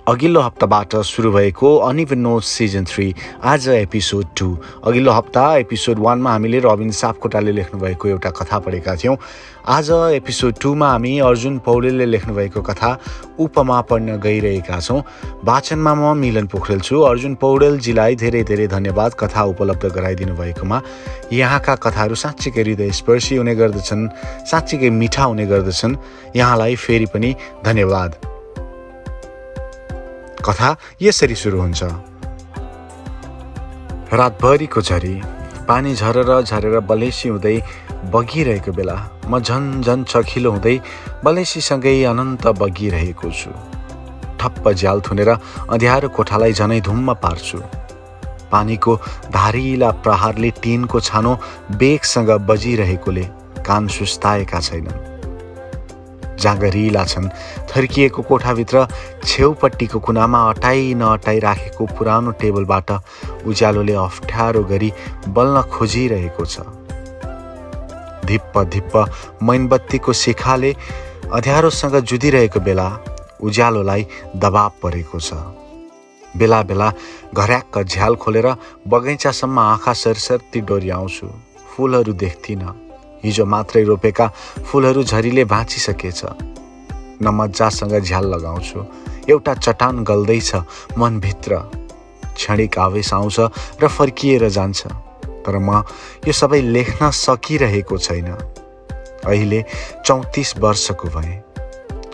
अघिल्लो हप्ताबाट सुरु भएको अनइभन नोट्स सिजन 3 आज एपिसोड 2। अघिल्लो हप्ता एपिसोड 1 मा हामीले रबिन सापकोटाले लेख्नुभएको एउटा कथा पढेका थियौँ। आज एपिसोड 2 मा हामी अर्जुन पौडेलले लेख्नुभएको कथा उपमा पढ्न गइरहेका छौँ। वाचनमा म मिलन पोखरेल छु। अर्जुन पौडेलजीलाई धेरै धेरै धन्यवाद कथा उपलब्ध गराइदिनु भएकोमा। यहाँका कथाहरू साँच्चीकै हृदयस्पर्शी हुने गर्दछन्, साँच्चीकै मिठा हुने गर्दछन्। यहाँलाई फेरि पनि धन्यवाद। कथा यसरी सुरु हुन्छ। रातभरिको झरी पानी झरेर झरेर बलेसी हुँदै बगिरहेको बेला म झन झन चखिलो हुँदै बलेसीसँगै अनन्त बगिरहेको छु। ठप्प झ्याल थुनेर अँध्यारो कोठालाई झनै धुम्म पार्छु। पानीको धारिला प्रहारले टिनको छानो बेगसँग बजिरहेकोले कान सुस्ताएका छैनन्। जाँगरिला छन्। थर्किएको कोठाभित्र छेउपट्टिको कुनामा अटाई नअटाई राखेको पुरानो टेबलबाट उज्यालोले अप्ठ्यारो गरी बल्न खोजिरहेको छ। धिप्प धिप्प मैनबत्तीको शिखाले अँध्यारोसँग जुधिरहेको बेला उज्यालोलाई दबाब परेको छ। बेला बेला घर्याक्क झ्याल खोलेर बगैँचासम्म आँखा सरसर्ती डोर्याउँछु। फुलहरू देख्दिनँ। हिजो मात्रै रोपेका फुलहरू झरीले भाँचिसकेछ। न मजासँग झ्याल लगाउँछु। एउटा चट्टान गल्दैछ मनभित्र। क्षणिक आवेश आउँछ र फर्किएर जान्छ। तर म यो सबै लेख्न सकिरहेको छैन। अहिले 34 वर्षको भएँ।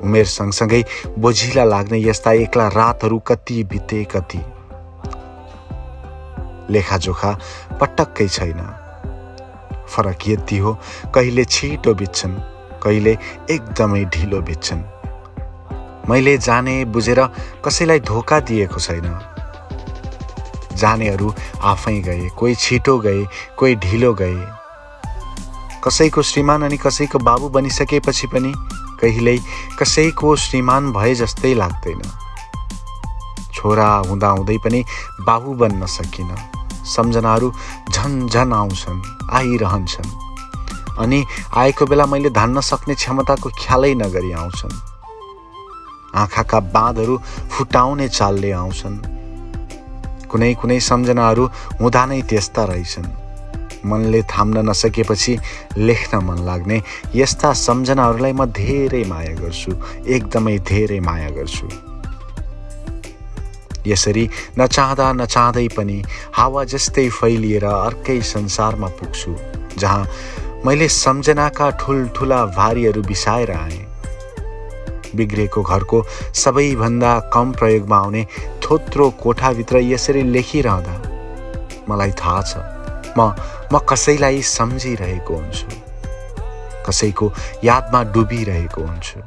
उमेर सँगसँगै बोझिला लाग्ने यस्ता एक्ला रातहरू कति बिते कति। लेखाजोखा पटक्कै छैन। फरक यति हो, कहिले छिटो बित्छन्, कहिले एकदमै ढिलो बित्छन्। मैले जाने बुझेर कसैलाई धोका दिएको छैन। जानेहरू आफै गए, कोही छिटो गए, कोही ढिलो गए। कसैको श्रीमान अनि कसैको बाबु बनिसकेपछि पनि कहिल्यै कसैको श्रीमान भए जस्तै लाग्दैन। छोरा हुँदा हुँदै पनि बाबु बन्न सकिन। सम्झनाहरू झन झन आउँछन्, आइरहन्छन् अनि आएको बेला मैले धान्न सक्ने क्षमताको ख्यालै नगरी आउँछन्। आँखाका बाँधहरू फुटाउने चालले आउँछन्। कुनै कुनै सम्झनाहरू हुँदा नै त्यस्ता रहेछन्। मनले थाम्न नसकेपछि लेख्न मन लाग्ने यस्ता सम्झनाहरूलाई म धेरै माया गर्छु, एकदमै धेरै माया गर्छु। यसरी नचाहँदा नचाहँदै पनि हावा जस्तै फैलिएर अर्कै संसारमा पुग्छु, जहाँ मैले सम्झनाका ठुल्ठुला भारीहरू बिसाएर आएँ। बिग्रेको घरको सबैभन्दा कम प्रयोगमा आउने थोत्रो कोठाभित्र यसरी लेखिरहँदा मलाई थाहा छ म कसैलाई सम्झिरहेको हुन्छु, कसैको यादमा डुबिरहेको हुन्छु।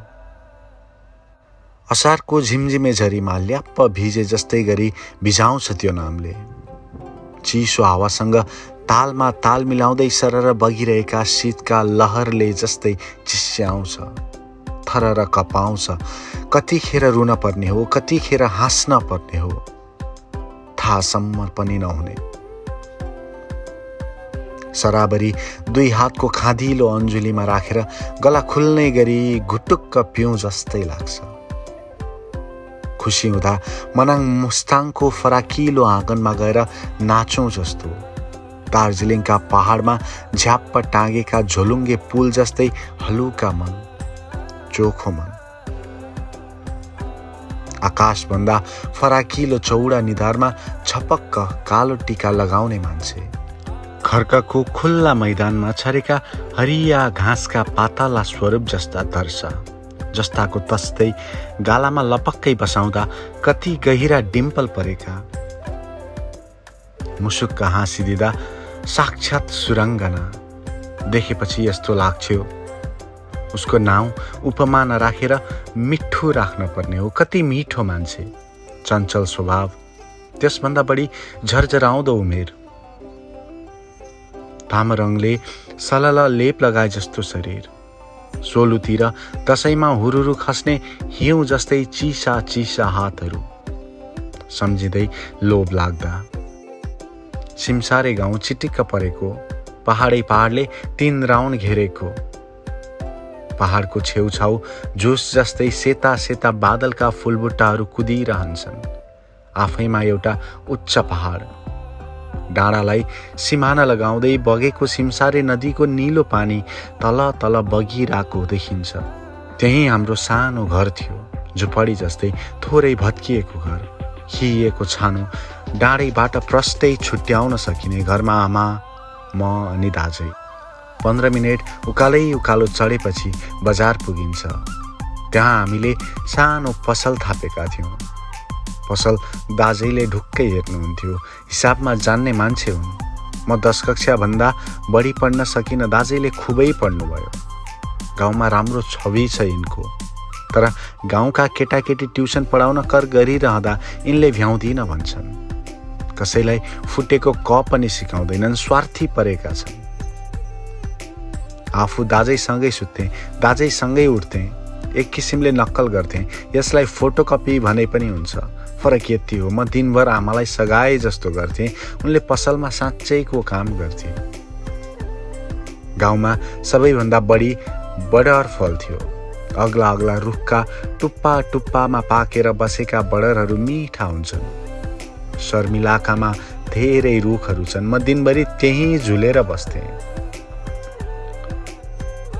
असारको झिमझिमे झरीमा ल्याप्प भिजे जस्तै गरी भिजाउँछ त्यो नामले। चिसो हावासँग तालमा ताल मिलाउँदै सरर बगिरहेका शीतका लहरले जस्तै चिस्याउँछ, थरर कपाउँछ। कतिखेर रुन पर्ने हो, कतिखेर हाँस्न पर्ने हो, थाहासम्म पनि नहुने। सराबरी दुई हातको खाँदिलो अन्जुलीमा राखेर गला खुल्ने गरी घुटुक्क पिउँ जस्तै लाग्छ। खुसी हुँदा मनाङ मुस्ताङको फराकिलो आँगनमा गएर नाचौँ जस्तो। दार्जिलिङका पहाडमा झ्याप्प टाँगेका झोलुङ्गे पुल जस्तै हलुका मन, चोखो मन। आकाशभन्दा फराकिलो चौडा निधारमा छपक्क कालो टीका लगाउने मान्छे। खर्कको खुल्ला मैदानमा छरेका हरिया घाँसका पातला स्वरूप जस्ता दर्शा, जस्ताको तस्तै गालामा लपक्कै बसाउँदा कति गहिरा डिम्पल परेका। मुसुक्क हाँसिदिँदा साक्षात् सुरङ्गना। देखेपछि यस्तो लाग्थ्यो उसको नाउँ उपमा नराखेर मिठो राख्न पर्ने हो। कति मिठो मान्छे, चञ्चल स्वभाव, त्यसभन्दा बढी झरझराउँदो उमेर। तामरङले सलल लेप लगाए जस्तो शरीर। सोलुतिर दसैँमा हुरुरु खस्ने हिउँ जस्तै चिसा चिसा हातहरू। सम्झिँदै लोभ लाग्दा। सिमसारे गाउँ चिटिक्क परेको, पहाडै पहाडले 3 राउन्ड घेरेको। पहाडको छेउछाउ जोस जस्तै सेता सेता बादलका फुलबुट्टाहरू कुदिरहन्छन्। आफैमा एउटा उच्च पहाड, डाँडालाई सिमाना लगाउँदै बगेको सिमसारे नदीको नीलो पानी तल तल बगिरहेको देखिन्छ। त्यही हाम्रो सानो घर थियो, झुपडी जस्तै थोरै भत्किएको घर, खिएको छानो डाँडैबाट प्रष्टै छुट्याउन सकिने। घरमा आमा, म अनि दाजै। 15 मिनट उकालै उकालो चढेपछि बजार पुगिन्छ। त्यहाँ हामीले सानो पसल थापेका थियौँ। पसल दाजैले ढुक्कै हेर्नुहुन्थ्यो। हिसाबमा जान्ने मान्छे हुन्। म 10 कक्षाभन्दा बढी पढ्न सकिनँ, दाजैले खुबै पढ्नुभयो। गाउँमा राम्रो छवि छ यिनको, तर गाउँका केटाकेटी ट्युसन पढाउन कर गरिरहँदा यिनले भ्याउँदिन भन्छन्। कसैलाई फुटेको क पनि सिकाउँदैनन्, स्वार्थी परेका छन्। आफू दाजैसँगै सुत्थेँ, दाजैसँगै उठ्थेँ, एक किसिमले नक्कल गर्थेँ। यसलाई फोटोकपी भने पनि हुन्छ। फरक यति हो, म दिनभर आमालाई सघाए जस्तो गर्थेँ, उनले पसलमा साँच्चैको काम गर्थे। गाउँमा सबैभन्दा बढी बडर फल थियो। अग्ला अग्ला रुखका टुप्पा टुप्पामा पाकेर बसेका बडरहरू मिठा हुन्छन्। शर्मिलाकामा धेरै रुखहरू छन्। म दिनभरि त्यहीँ झुलेर बस्थेँ।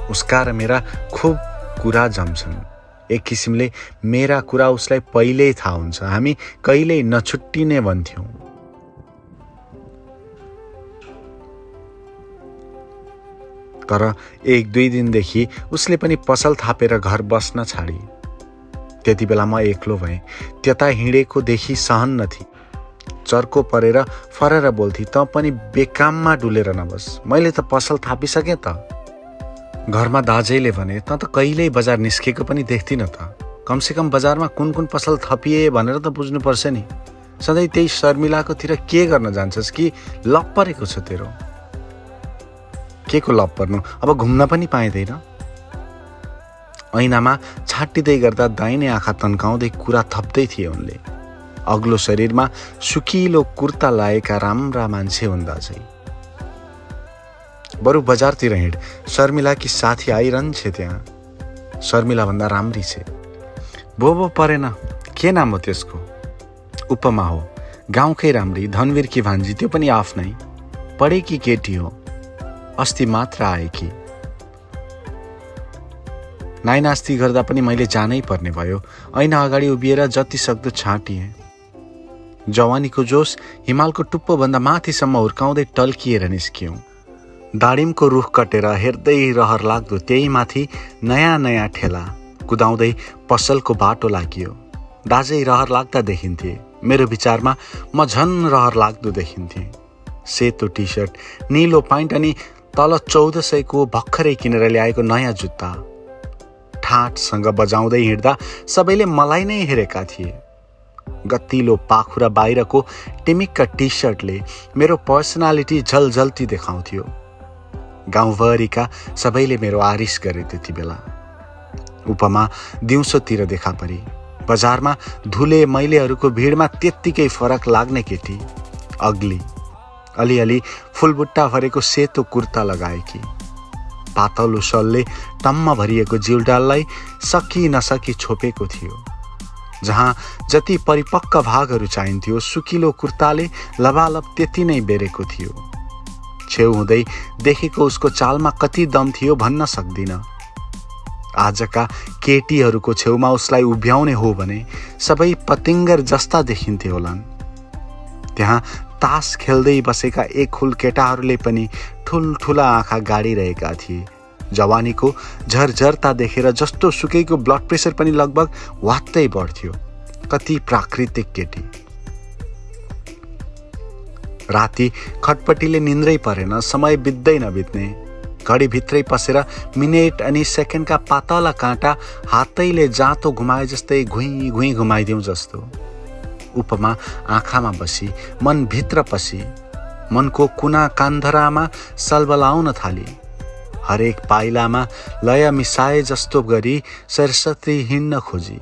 उसका र मेरा खुब कुरा जम्छन्। एक किसिमले मेरा कुरा उसलाई पहिल्यै थाहा हुन्छ। हामी कहिल्यै नछुट्टिने भन्थ्यौँ। तर 1-2 दिनदेखि उसले पनि पसल थापेर घर बस्न छाडी। त्यति बेला म एक्लो भएँ। त्यता हिँडेको देखि सहन नथी। चर्को परेर फरेर बोल्थी, त पनि बेकाममा डुलेर नबस, मैले त पसल थापिसकेँ त। घरमा दाजैले भने, त कहिल्यै बजार निस्केको पनि देख्दिन त। कमसेकम बजारमा कुन कुन पसल थपिए भनेर त बुझ्नुपर्छ नि। सधैँ त्यही शर्मिलाकोतिर के गर्न जान्छस् कि लप परेको छ तेरो? के को लप पर्नु, अब घुम्न पनि पाइँदैन। ऐनामा छाटिँदै गर्दा दाहिने आँखा तन्काउँदै कुरा थप्दै थिए उनले। अग्लो शरीरमा सुकिलो कुर्ता लाएका राम्रा मान्छे हुन् दाजै। बरु बजारतिर हिँड, शर्मिलाकी साथी आइरहन्छे त्यहाँ। शर्मिला भन्दा राम्री छे। भो परेन, के नाम हो त्यसको? उपमा हो, गाउँकै राम्री, धनवीरकी भान्जी, त्यो पनि आफ्नै। पढेकी केटी हो, अस्ति मात्र आएकी। नाइनास्ती गर्दा पनि मैले जानै पर्ने भयो। ऐना अगाडि उभिएर जति सक्दो छाटिएँ। जवानीको जोस हिमालको टुप्पोभन्दा माथिसम्म हुर्काउँदै टल्किएर निस्कियौँ। दाडिमको रुख कटेर हेर्दै रहर लाग्दो त्यही माथि नयाँ नयाँ ठेला कुदाउँदै पसलको बाटो लागियो। दाजै रहर लाग्दा देखिन्थे। मेरो विचारमा म झन् रहर लाग्दो देखिन्थे। सेतो टी सर्ट, नीलो प्यान्ट अनि तल 1400 को भर्खरै किनेर ल्याएको नयाँ जुत्ता। ठाटसँग बजाउँदै हिँड्दा सबैले मलाई नै हेरेका थिए। गतिलो पाखुरा बाहिरको टिमिक्क टी सर्टले मेरो पर्सनालिटी झलझल्ती देखाउँथ्यो। गाउँभरिका सबैले मेरो आरिस गरे त्यति बेला। उपमा दिउँसोतिर देखा परी। बजारमा धुले मैलेहरूको भिडमा त्यत्तिकै फरक लाग्ने केटी। अग्ली, अलिअलि फुलबुट्टा भरेको सेतो कुर्ता लगाएकी। पातलो सलले टम्म भरिएको जिउडाललाई सकि नसकी छोपेको थियो। जहाँ जति परिपक्व भागहरू चाहिन्थ्यो, सुकिलो कुर्ताले लबालब त्यति नै बेरेको थियो। छेउ हुँदै देखेको उसको चालमा कति दम थियो भन्न सक्दिन। आजका केटीहरूको छेउमा उसलाई उभ्याउने हो भने सबै पतिङ्गर जस्ता देखिन्थे होलान्। त्यहाँ तास खेल्दै बसेका एक हुल केटाहरूले पनि ठुल्ठुला आँखा गाडिरहेका थिए। जवानीको झरझरता देखेर जस्तो सुकैको ब्लड प्रेसर पनि लगभग वात्तै बढ्थ्यो। कति प्राकृतिक केटी। राति खटपटीले निन्द्रै परेन, समय बित्दै नबित्ने। घडीभित्रै पसेर मिनेट अनि सेकेन्डका पातला काँटा हातैले जाँतो घुमाए जस्तै घुइँ घुइँ घुमाइदिउँ जस्तो। उपमा आँखामा बसी, मनभित्र पसी, मनको कुना कान्धरामा सलबलाउन थाली। हरेक पाइलामा लय मिसाए जस्तो गरी सरस्वती हिँड्न खोजी।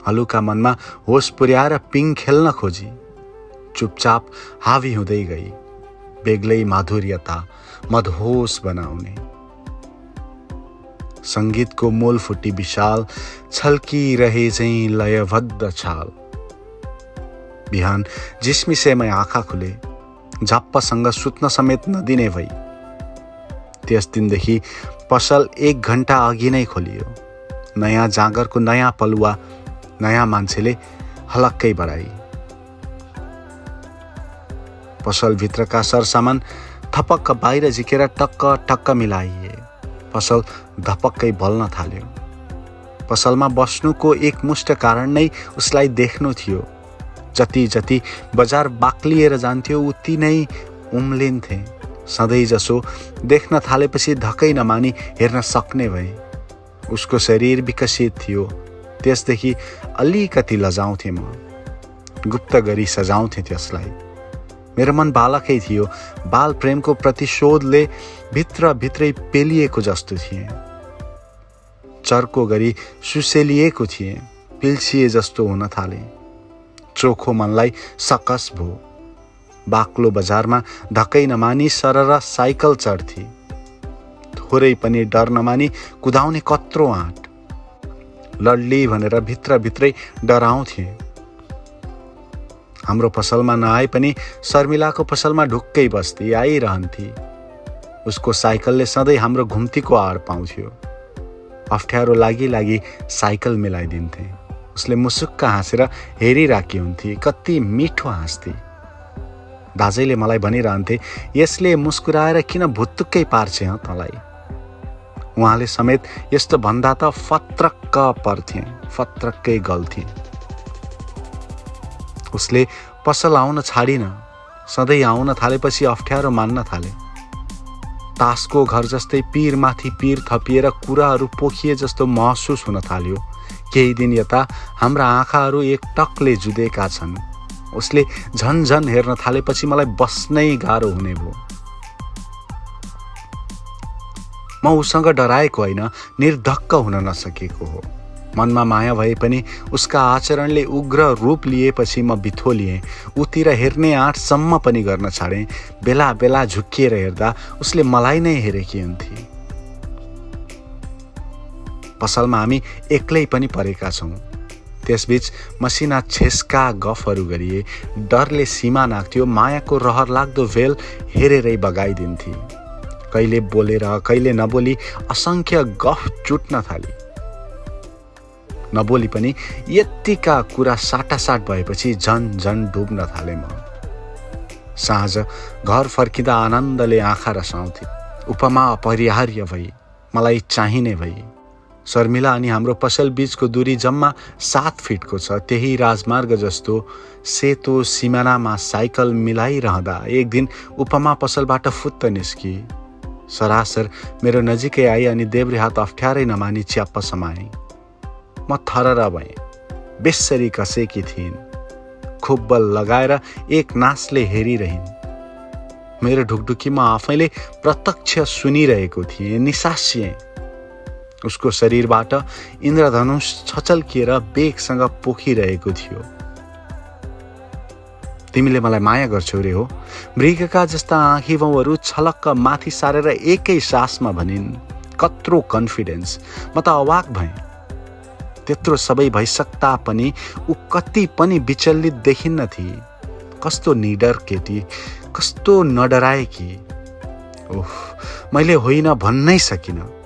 हलुका मनमा होस पुर्याएर पिङ खेल्न खोजी। चुपचाप हावी हुँदै गई, बेग्लै माधुर्यता मदहोस बनाउने। सङ्गीतको मोल फुटी विशाल, छल्किरहे चाहिँ लयबद्ध छाल। बिहान जिस्मिसेमै आँखा खुले, झप्पसँग सुत्न समेत नदिने भई। त्यस दिनदेखि पसल 1 घण्टा अघि नै खोलियो। नयाँ जाँगरको नयाँ पलुवा, नयाँ मान्छेले हलक्कै बढाई। पसलभित्रका सरसामान थपक्क बाहिर झिकेर टक्क टक्क मिलाइए। पसल धपक्कै बल्न थाल्यो। पसलमा बस्नुको एकमुष्ट कारण नै उसलाई देख्नु थियो। जति जति बजार बाक्लिएर जान्थ्यो उति नै उम्लिन्थे। सधैँ जसो देख्न थालेपछि धक्कै नमानी हेर्न सक्ने भए। उसको शरीर विकसित थियो। त्यसदेखि अलिकति लजाउँथे म। गुप्त गरी सजाउँथे त्यसलाई। मेरो मन बालकै थियो। बाल प्रेमको प्रतिशोधले भित्रभित्रै पेलिएको जस्तो थिएँ। चर्को गरी सुसेलिएको थिएँ। पिल्सिए जस्तो हुन थाले। चोखो मनलाई सकस भो। बाक्लो बजारमा धक्कै नमानी सरर साइकल चढ्थे। थोरै पनि डर नमानी कुदाउने कत्रो आँट। लड्ली भनेर भित्रभित्रै डराउँथे। हाम्रो पसलमा नआए पनि शर्मिलाको पसलमा ढुक्कै बस्ती आइरहन्थी। उसको साइकलले सधैँ हाम्रो घुम्तीको आड पाउँथ्यो। अप्ठ्यारो लागि साइकल मिलाइदिन्थे। उसले मुसुक्क हाँसेर हेरिराखी हुन्थे। कति मिठो हाँस्थे। दाजैले मलाई भनिरहन्थे, यसले मुस्कुराएर किन भुत्तुक्कै पार्छे तँलाई। उहाँले समेत यस्तो भन्दा त फत्रक्क पर्थे, फत्रक्कै गल्थे। उसले पसल आउन छाडिन। सधैँ आउन थालेपछि अप्ठ्यारो मान्न थाले। तासको घर जस्तै पिरमाथि पिर थपिएर कुराहरू पोखिए जस्तो महसुस हुन थाल्यो। केही दिन यता हाम्रा आँखाहरू एकटकले जुधेका छन्। उसले झन हेर्न थालेपछि मलाई बस्नै गाह्रो हुने भयो। म उसँग डराएको होइन, निर्धक्क हुन नसकेको हो। मनमा माया भए पनि उसका आचरणले उग्र रूप लिएपछि म बिथोलिएँ। उतिर हेर्ने आँटसम्म पनि गर्न छाडेँ। बेला बेला झुक्किएर हेर्दा उसले मलाई नै हेरेकी हुन्थे। पसलमा हामी एक्लै पनि परेका छौँ। त्यसबीच मसिना छेस्का गफहरू गरिए। डरले सीमा नाग्थ्यो। मायाको रहर लाग्दो भेल हेरेरै बगाइदिन्थे। कहिले बोलेर कहिले नबोली असङ्ख्य गफ चुट्न थाली। नबोली पनि यत्तिका कुरा साटासाट भएपछि झन डुब्न थाले म। साँझ घर फर्किँदा आनन्दले आँखा रसाउँथे। उपमा अपरिहार्य भई, मलाई चाहिने भई। शर्मिला अनि हाम्रो पसल बीचको दूरी जम्मा 7 फिटको छ। त्यही राजमार्ग जस्तो सेतो सिमानामा साइकल मिलाइरहँदा एक दिन उपमा पसलबाट फुत्त निस्की। सरासर मेरो नजिकै आई अनि देब्रे हात अप्ठ्यारै नमानी च्याप्प समाए। म थरर भएँ। बेसरी कसेकी थिइन्। खुब बल लगाएर एक नासले हेरिरहिन्। मेरो ढुकढुकी म आफैले प्रत्यक्ष सुनिरहेको थिएँ। निसासिएँ। उसको शरीरबाट इन्द्रधनुष छचल्किएर बेगसँग पोखिरहेको थियो। तिमीले मलाई माया गर्छौ रे हो? मृगका जस्ता आँखी भाउहरू छलक्क माथि सारेर एकै सासमा भनिन्। कत्रो कन्फिडेन्स! म त अवाक भएँ। त्यत्रो सबै भइसक्दा पनि ऊ कति पनि विचलित देखिन्न थिए। कस्तो निडर केटी, कस्तो नडराएकी। ओह, मैले होइन भन्नै सकिनँ।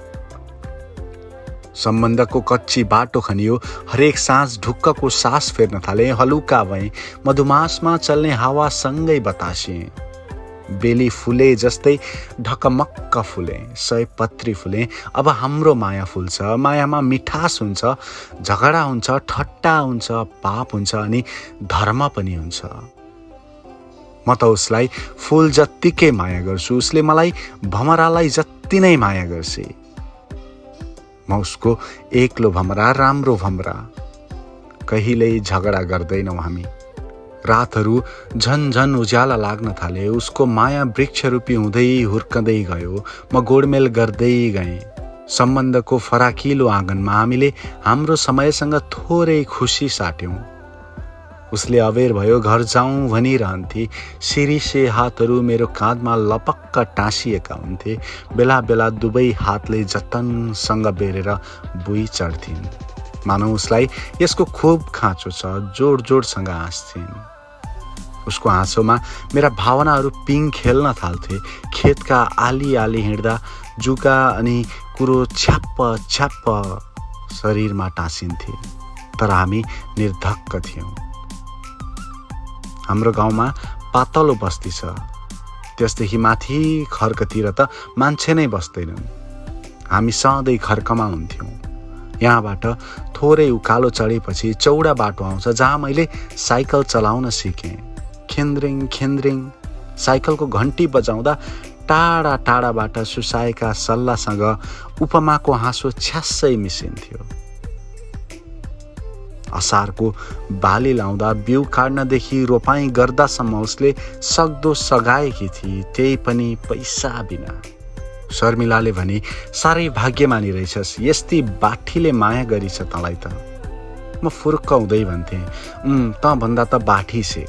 सम्बन्धको कच्ची बाटो खनियो। हरेक साँझ ढुक्कको सास फेर्न थाले। हलुका भएँ। मधुमासमा चल्ने हावासँगै बतासिएँ। बेली फुले जस्तै ढकमक्क फुले। सयपत्री फुले। अब हाम्रो माया फुल्छ। मायामा मिठास हुन्छ, झगडा हुन्छ, ठट्टा हुन्छ, पाप हुन्छ अनि धर्म पनि हुन्छ। म त उसलाई फुल जत्तिकै माया गर्छु। उसले मलाई भमरालाई जत्ति नै माया गर्छ। म उसको एक्लो भमरा, राम्रो भमरा। कहिल्यै झगडा गर्दैनौँ हामी। रातहरू झन उज्याला लाग्न थाले। उसको माया वृक्षरूपी हुँदै हुर्कँदै गयो। म गोडमेल गर्दै गएँ। सम्बन्धको फराकिलो आँगनमा हामीले हाम्रो समयसँग थोरै खुसी साट्यौँ। उसले अबेर भयो घर जाउँ भनिरहन्थे। सिरिसे हातहरू मेरो काँधमा लपक्क टाँसिएका हुन्थे। बेला बेला दुवै हातले जतनसँग बेरेर बुई चढ्थिन्। मानौ उसलाई यसको खुब खाँचो छ। जोड जोडसँग हाँस्थिन्। उसको हाँसोमा मेरा भावनाहरू पिङ खेल्न थाल्थे। खेतका आली आली हिँड्दा जुका अनि कुरो छ्याप्प छ्याप्प शरीरमा टाँसिन्थे। तर हामी निर्धक्क थियौँ। हाम्रो गाउँमा पातलो बस्ती छ। त्यसदेखि माथि खर्कतिर त मान्छे नै बस्दैनन्। हामी सधैँ खर्कमा हुन्थ्यौँ। यहाँबाट थोरै उकालो चढेपछि चौडा बाटो आउँछ जहाँ मैले साइकल चलाउन सिकेँ। खेन्द्रिङ खेन्द्रिङ साइकलको घन्टी बजाउँदा टाढा टाढाबाट सुसाएका सल्लासँग उपमाको हाँसो छ्यास्सै मिसिन्थ्यो। असारको बाली लाउँदा बिउ काट्नदेखि रोपाइँ गर्दासम्म उसले सक्दो सघाएकी थिए, त्यही पनि पैसा बिना। शर्मिलाले भने, साह्रै भाग्यमानी रहेछस्, यस्ती बाठीले माया गरिछ तँलाई त। म फुरुक्क हुँदै भन्थेँ, तँ भन्दा त बाठी छे।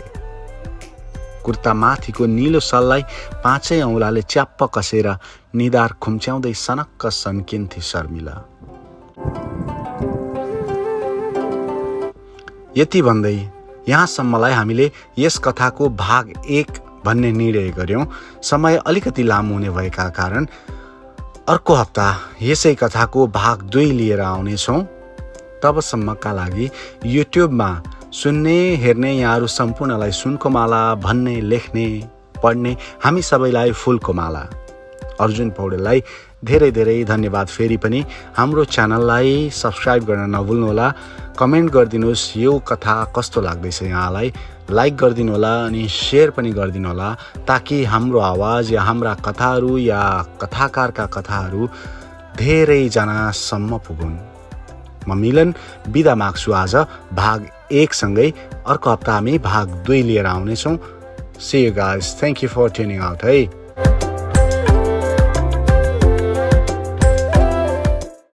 कुर्ता माथिको निलो सललाई 5 औँलाले च्याप्प कसेर निधार खुम्च्याउँदै सनक्क सन्किन्थे शर्मिला। यति भन्दै यहाँसम्मलाई हामीले यस कथाको भाग 1 भन्ने निर्णय गर्यौं। समय अलिकति लामो हुने भएका कारण अर्को हप्ता यसै कथाको भाग 2 लिएर आउनेछौँ। तबसम्मका लागि युट्युबमा सुन्ने हेर्ने यहाँहरू सम्पूर्णलाई सुनको माला भन्ने, लेख्ने, पढ्ने हामी सबैलाई फुलको माला। अर्जुन पौडेललाई धेरै धेरै धन्यवाद। फेरि पनि हाम्रो च्यानललाई सब्सक्राइब गर्न नभुल्नुहोला। कमेन्ट गरिदिनुहोस् यो कथा कस्तो लाग्दैछ यहाँलाई, लाइक गरिदिनुहोला अनि सेयर पनि गरिदिनुहोला ताकि हाम्रो आवाज या हाम्रा कथाहरू या कथाकारका कथाहरू धेरैजनासम्म पुगुन्। म मिलन बिदा माग्छु आज भाग 1 सँगै। अर्को हप्ता हामी भाग 2 लिएर आउनेछौँ। See you guys. Thank you for tuning out. Hey.